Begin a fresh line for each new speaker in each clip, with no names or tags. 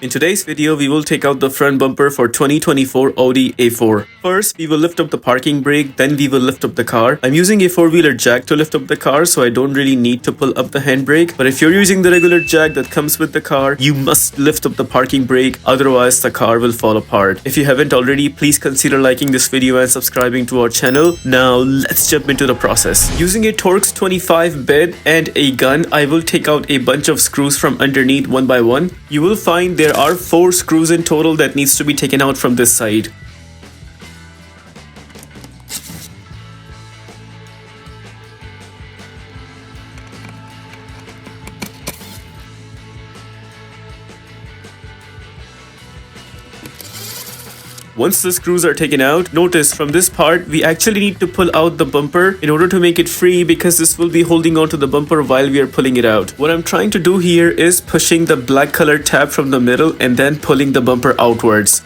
In today's video, we will take out the front bumper for 2024 Audi A4. First, we will lift up the parking brake, then we will lift up the car. I'm using a four-wheeler jack to lift up the car, so I don't really need to pull up the handbrake. But if you're using the regular jack that comes with the car, you must lift up the parking brake, otherwise the car will fall apart. If you haven't already, please consider liking this video and subscribing to our channel. Now, let's jump into the process. Using a Torx 25 bit and a gun, I will take out a bunch of screws from underneath one by one. You will find there are 4 screws in total that needs to be taken out from this side. Once the screws are taken out, notice from this part, we actually need to pull out the bumper in order to make it free because this will be holding on to the bumper while we are pulling it out. What I'm trying to do here is pushing the black color tab from the middle and then pulling the bumper outwards.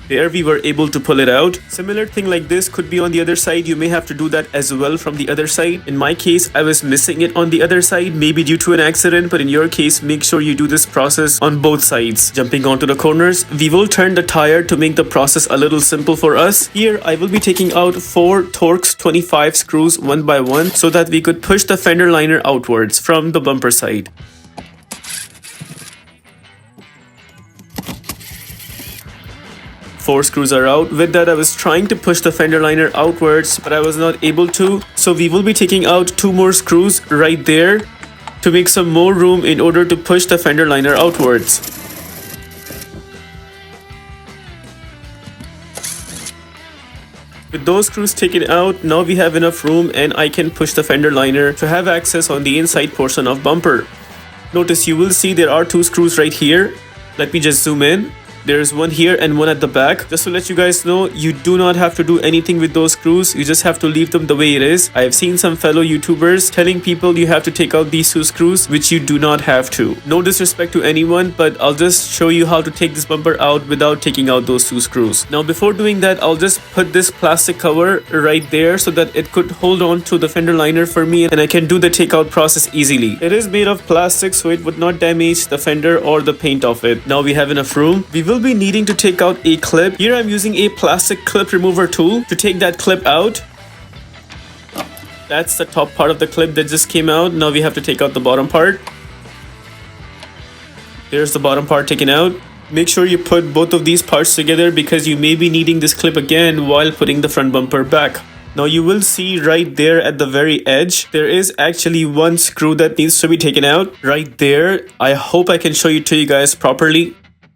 There we were able to pull it out. Similar thing like this could be on the other side. You may have to do that as well from the other side. In my case, I was missing it on the other side, maybe due to an accident, but in your case, make sure you do this process on both sides. Jumping onto the corners, we will turn the tire to make the process a little simple for us. Here, I will be taking out 4 Torx 25 screws one by one so that we could push the fender liner outwards from the bumper side. Four screws are out. With that, I was trying to push the fender liner outwards, but I was not able to. So we will be taking out 2 more screws right there to make some more room in order to push the fender liner outwards. With those screws taken out, now we have enough room and I can push the fender liner to have access on the inside portion of bumper. Notice you will see there are 2 screws right here. Let me just zoom in. There's one here and one at the back. Just to let you guys know, you do not have to do anything with those screws. You just have to leave them the way it is. I have seen some fellow YouTubers telling people you have to take out these 2 screws, which you do not have to. No disrespect to anyone, but I'll just show you how to take this bumper out without taking out those 2 screws. Now, before doing that, I'll just put this plastic cover right there so that it could hold on to the fender liner for me and I can do the takeout process easily. It is made of plastic, so it would not damage the fender or the paint of it. Now we have enough room. We will be needing to take out a clip. Here I'm using a plastic clip remover tool to take that clip out. That's the top part of the clip that just came out. Now we have to take out the bottom part. There's the bottom part taken out. Make sure you put both of these parts together because you may be needing this clip again while putting the front bumper back. Now you will see right there at the very edge, there is actually one screw that needs to be taken out right there. I hope I can show it to you guys properly.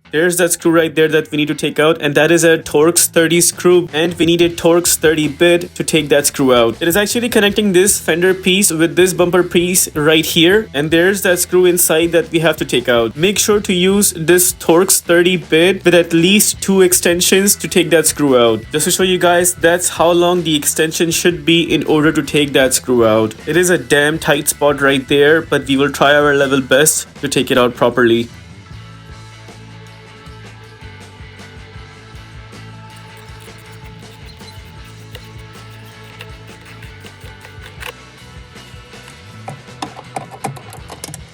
There's that screw right there that we need to take out, and that is a Torx 30 screw, and we need a Torx 30 bit to take that screw out. It is actually connecting this fender piece with this bumper piece right here, and there's that screw inside that we have to take out. Make sure to use this Torx 30 bit with at least 2 extensions to take that screw out. Just to show you guys, that's how long the extension should be in order to take that screw out. It is a damn tight spot right there, but we will try our level best to take it out properly.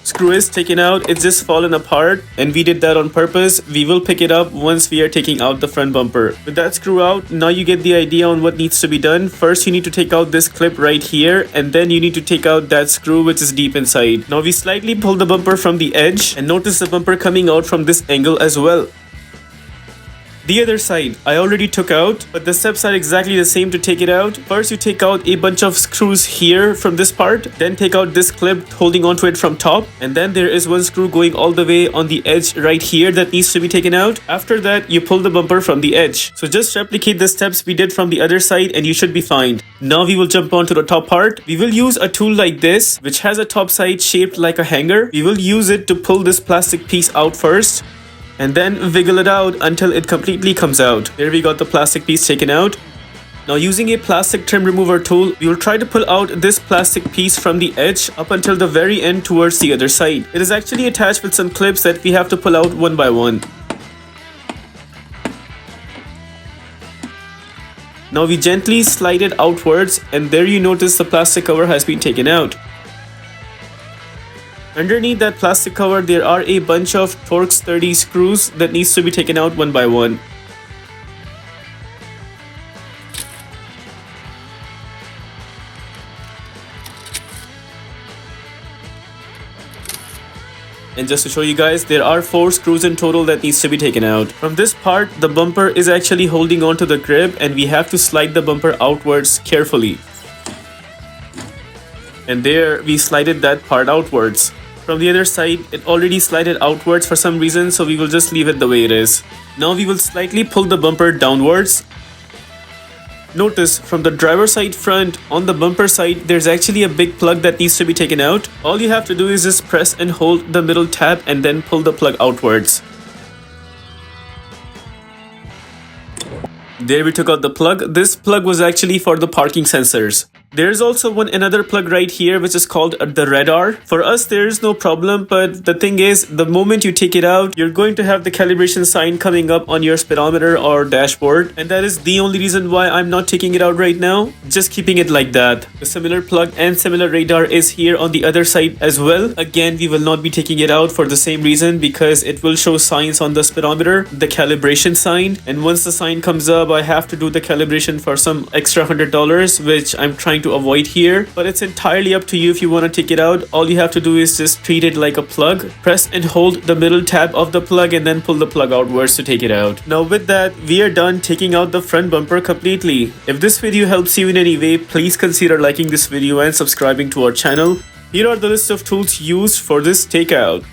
Screw is taken out, it's just fallen apart, and we did that on purpose. We will pick it up once we are taking out the front bumper. With that screw out, now you get the idea on what needs to be done. First, you need to take out this clip right here, and then you need to take out that screw which is deep inside. Now we slightly pull the bumper from the edge, and notice the bumper coming out from this angle as well. The other side, I already took out, but the steps are exactly the same to take it out. First, you take out a bunch of screws here from this part, then take out this clip holding onto it from top, and then there is one screw going all the way on the edge right here that needs to be taken out. After that, you pull the bumper from the edge. So just replicate the steps we did from the other side and you should be fine. Now we will jump on to the top part. We will use a tool like this, which has a top side shaped like a hanger. We will use it to pull this plastic piece out first, and then wiggle it out until it completely comes out. There we got the plastic piece taken out. Now using a plastic trim remover tool, we will try to pull out this plastic piece from the edge up until the very end towards the other side. It is actually attached with some clips that we have to pull out one by one. Now we gently slide it outwards, and there you notice the plastic cover has been taken out. Underneath that plastic cover, there are a bunch of Torx 30 screws that needs to be taken out one by one. And just to show you guys, there are 4 screws in total that needs to be taken out. From this part, the bumper is actually holding onto the grip and we have to slide the bumper outwards carefully. And there, we slided that part outwards. From the other side, it already slided outwards for some reason, so we will just leave it the way it is. Now we will slightly pull the bumper downwards. Notice from the driver's side front, on the bumper side, there's actually a big plug that needs to be taken out. All you have to do is just press and hold the middle tab and then pull the plug outwards. There we took out the plug. This plug was actually for the parking sensors. There's also another plug right here which is called the radar. For us there is no problem, but the thing is, the moment you take it out, you're going to have the calibration sign coming up on your speedometer or dashboard, and that is the only reason why I'm not taking it out right now, just keeping it like that. The similar plug and similar radar is here on the other side as well. Again, we will not be taking it out for the same reason, because it will show signs on the speedometer, the calibration sign, and once the sign comes up, I have to do the calibration for some extra $100, which I'm trying to avoid here. But it's entirely up to you if you want to take it out. All you have to do is just treat it like a plug, press and hold the middle tab of the plug and then pull the plug outwards to take it out. Now with that, we are done taking out the front bumper completely. If this video helps you in any way, please consider liking this video and subscribing to our channel. Here are the list of tools used for this takeout.